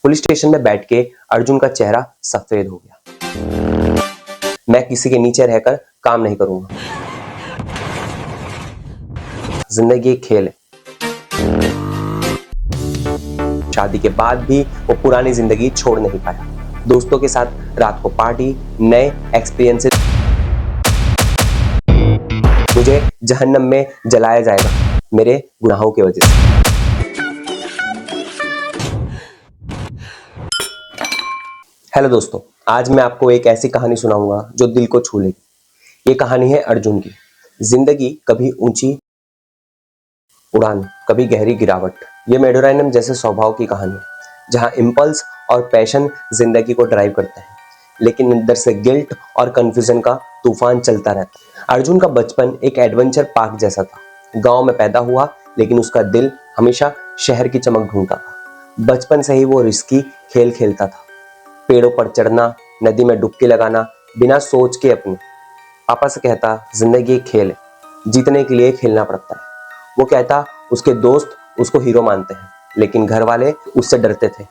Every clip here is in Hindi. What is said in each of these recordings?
पुलिस स्टेशन में बैठ के अर्जुन का चेहरा सफेद हो गया। मैं किसी के नीचे रहकर काम नहीं करूंगा। जिंदगी एक खेल है। शादी के बाद भी वो पुरानी जिंदगी छोड़ नहीं पाया। दोस्तों के साथ रात को पार्टी, नए एक्सपीरियंसेस। मुझे जहन्नम में जलाया जाएगा मेरे गुनाहों की वजह से। हेलो दोस्तों, आज मैं आपको एक ऐसी कहानी सुनाऊंगा जो दिल को छू लेगी। ये कहानी है अर्जुन की। जिंदगी कभी ऊंची उड़ान, कभी गहरी गिरावट। ये मेडोराइनम जैसे स्वभाव की कहानी है, जहां इंपल्स और पैशन जिंदगी को ड्राइव करते हैं, लेकिन अंदर से गिल्ट और कंफ्यूजन का तूफान चलता रहता है। अर्जुन का बचपन एक एडवेंचर पार्क जैसा था। गांव में पैदा हुआ, लेकिन उसका दिल हमेशा शहर की चमक ढूंढता था। बचपन से ही वो रिस्की खेल खेलता था। पेड़ों पर चढ़ना, नदी में डुबकी लगाना, बिना सोच के अपने पापा से कहता जिंदगी एक खेल है, जीतने के लिए खेलना पड़ता है। वो कहता उसके दोस्त उसको हीरो मानते हैं, लेकिन घर वाले उससे डरते थे।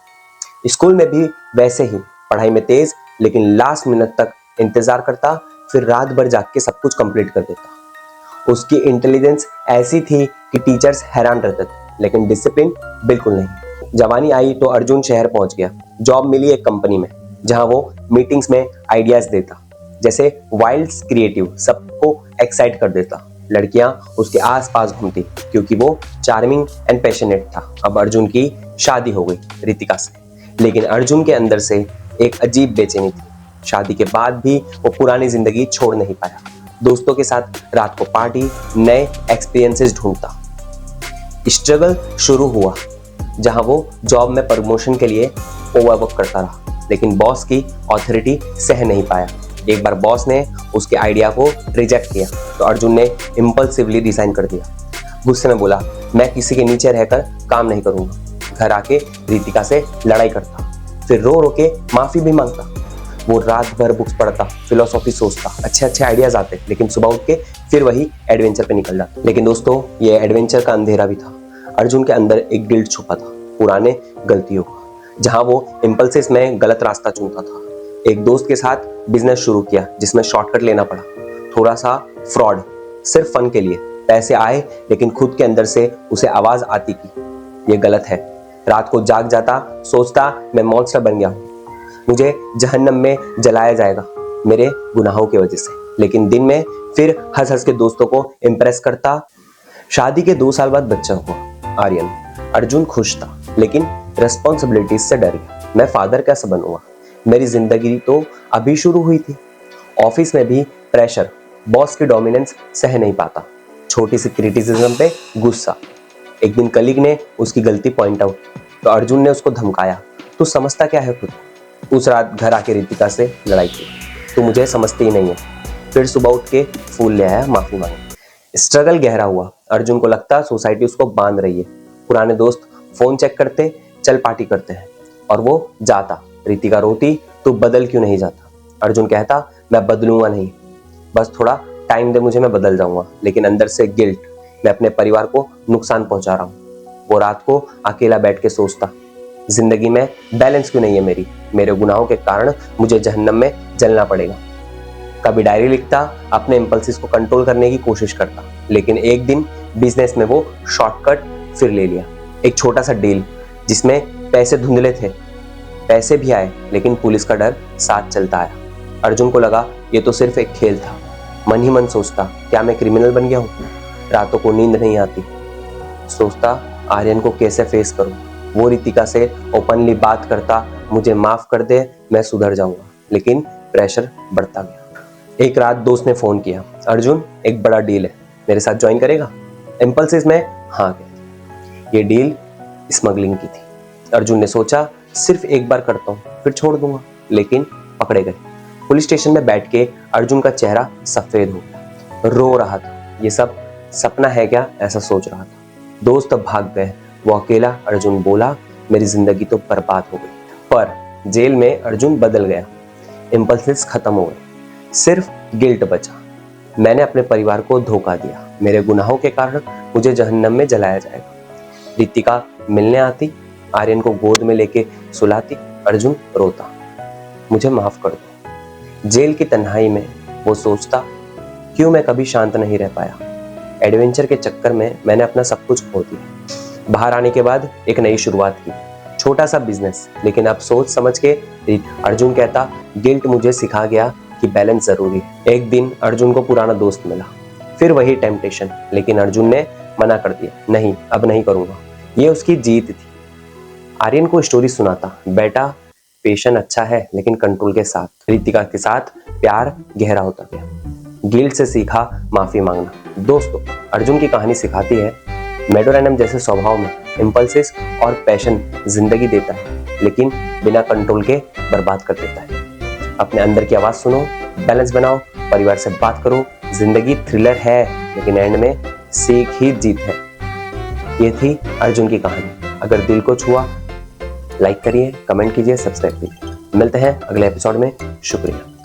स्कूल में भी वैसे ही, पढ़ाई में तेज, लेकिन लास्ट मिनट तक इंतजार करता, फिर रात भर जाग के सब कुछ कंप्लीट कर देता। उसकी इंटेलिजेंस ऐसी थी कि टीचर्स हैरान रहते थे, लेकिन डिसिप्लिन बिल्कुल नहीं। जवानी आई तो अर्जुन शहर पहुंच गया। जॉब मिली एक कंपनी में, जहां वो मीटिंग्स में आइडियाज देता, जैसे वाइल्ड्स क्रिएटिव, सबको एक्साइट कर देता। लड़कियां उसके आसपास घूमती क्योंकि वो चार्मिंग एंड पैशनेट था। अब अर्जुन की शादी हो गई रितिका से, लेकिन अर्जुन के अंदर से एक अजीब बेचैनी थी। शादी के बाद भी वो पुरानी जिंदगी छोड़ नहीं पाया। दोस्तों के साथ रात को पार्टी, नए एक्सपीरियंसेस ढूंढता। स्ट्रगल शुरू हुआ जहां वो जॉब में प्रमोशन के लिए ओवरवर्क करता रहा, लेकिन बॉस की अथॉरिटी सह नहीं पाया। एक बार बॉस ने उसके आइडिया को रिजेक्ट किया तो अर्जुन ने इम्पल्सिवली रिजाइन कर दिया। गुस्से में बोला मैं किसी के नीचे रहकर काम नहीं करूंगा। घर आके रितिका से लड़ाई करता, फिर रो रो के माफी भी मांगता। वो रात भर बुक्स पढ़ता, फिलोसॉफी सोचता, अच्छे आइडियाज आते, लेकिन सुबह उठ के फिर वही एडवेंचर पे निकल जाता। लेकिन दोस्तों, ये एडवेंचर का अंधेरा भी था। अर्जुन के अंदर एक गिल्ट छुपा था पुराने गलतियों का, जहां वो इम्पल्सिस में गलत रास्ता चुनता था। एक दोस्त के साथ बिजनेस शुरू किया जिसमें शॉर्टकट लेना पड़ा, थोड़ा सा फ्रॉड, सिर्फ फन के लिए। पैसे आए, लेकिन खुद के अंदर से उसे आवाज आती कि ये गलत है। रात को जाग जाता, सोचता मैं मॉन्स्टर बन गया हूँ, मुझे जहन्नम में जलाया जाएगा मेरे गुनाहों की वजह से। लेकिन दिन में फिर हंस हंस के दोस्तों को इम्प्रेस करता। शादी के 2 साल बाद बच्चा हुआ आर्यन। अर्जुन खुश था, लेकिन रेस्पॉन्सिबिलिटीज से डर गया। मैं फादर कैसे बनूंगा? मेरी जिंदगी तो अभी शुरू हुई थी। ऑफिस में भी प्रेशर, बॉस की डोमिनेंस सह नहीं पाता, छोटी सी क्रिटिसिज्म पे गुस्सा। एक दिन कलीग ने उसकी गलती पॉइंट आउट तो अर्जुन ने उसको धमकाया, तू समझता क्या है खुद? उस रात घर आके रितिका से लड़ाई की, तू मुझे समझती ही नहीं है। फिर सुबह उठ के फूल ले आया, माफी मांगी। स्ट्रगल गहरा हुआ। अर्जुन को लगता सोसाइटी उसको बांध रही है। पुराने दोस्त फोन चेक करते, चल पार्टी करते हैं, और वो जाता। रितिका रोती, तू बदल क्यों नहीं जाता? अर्जुन कहता मैं बदलूंगा नहीं, बस थोड़ा टाइम दे मुझे, मैं बदल जाऊंगा। लेकिन अंदर से गिल्ट, मैं अपने परिवार को नुकसान पहुंचा रहा हूँ। वो रात को अकेला बैठ के सोचता जिंदगी में बैलेंस क्यों नहीं है मेरे गुनाहों के कारण मुझे जहन्नम में जलना पड़ेगा। कभी डायरी लिखता, अपने इंपल्सिस को कंट्रोल करने की कोशिश करता, लेकिन एक दिन बिजनेस में वो शॉर्टकट फिर ले लिया। एक छोटा सा डील जिसमें पैसे धुंधले थे, पैसे भी आए, लेकिन पुलिस का डर साथ चलता आया। अर्जुन को लगा ये तो सिर्फ एक खेल था। मन ही मन सोचता क्या मैं क्रिमिनल बन गया हूँ? रातों को नींद नहीं आती, सोचता आर्यन को कैसे फेस करूं। वो रितिका से ओपनली बात करता, मुझे माफ कर दे, मैं सुधर जाऊंगा, लेकिन प्रेशर बढ़ता गया। एक रात दोस्त ने फोन किया, अर्जुन एक बड़ा डील है, मेरे साथ ज्वाइन करेगा? इम्पल्सिस में हाँ कह। ये डील स्मगलिंग की थी। अर्जुन ने सोचा सिर्फ एक बार करता हूँ, फिर छोड़ दूंगा, लेकिन पकड़े गए। पुलिस स्टेशन में बैठ के अर्जुन का चेहरा सफेद हो गया, रो रहा था। ये सब सपना है क्या, ऐसा सोच रहा था। दोस्त भाग गए, वो अकेला। अर्जुन बोला मेरी जिंदगी तो बर्बाद हो गई। पर जेल में अर्जुन बदल गया, इम्पल्सिस खत्म हो गए, सिर्फ गिल्ट बचा। मैंने अपने परिवार को धोखा दिया, मेरे गुनाहों के कारण मुझे जहन्नम में जलाया जाएगा। रितिका मिलने आती, आर्यन को गोद में लेके सुलाती, अर्जुन रोता, मुझे माफ कर दो। जेल की तन्हाई में वो सोचता, क्यों मैं कभी शांत नहीं रह पाया। एडवेंचर के चक्कर में मैंने अपना सब कुछ खो दिया। बाहर आने के बाद एक नई शुरुआत की, छोटा सा बिजनेस, लेकिन अब सोच समझ के अर्जुन कहता, गिल्ट मुझे सिखा गया कि बैलेंस जरूरी है। एक दिन अर्जुन को पुराना दोस्त मिला, फिर वही टेम्पटेशन, लेकिन अर्जुन ने मना कर दिया, नहीं अब नहीं करूंगा। ये उसकी जीत थी। आर्यन को स्टोरी सुनाता, बेटा पेशन अच्छा है लेकिन कंट्रोल के साथ। रितिका के साथ प्यार गहरा होता गया। गिल्ट से सीखा माफी मांगना। दोस्तों, अर्जुन की कहानी सिखाती है मेडोरेनम जैसे स्वभाव में इम्पल्सिस और पैशन जिंदगी देता है, लेकिन बिना कंट्रोल के बर्बाद कर देता है। अपने अंदर की आवाज सुनो, बैलेंस बनाओ, परिवार से बात करो। जिंदगी थ्रिलर है लेकिन एंड में सीख ही जीत है। ये थी अर्जुन की कहानी। अगर दिल को छुआ, लाइक करिए, कमेंट कीजिए, सब्सक्राइब कीजिए। मिलते हैं अगले एपिसोड में। शुक्रिया।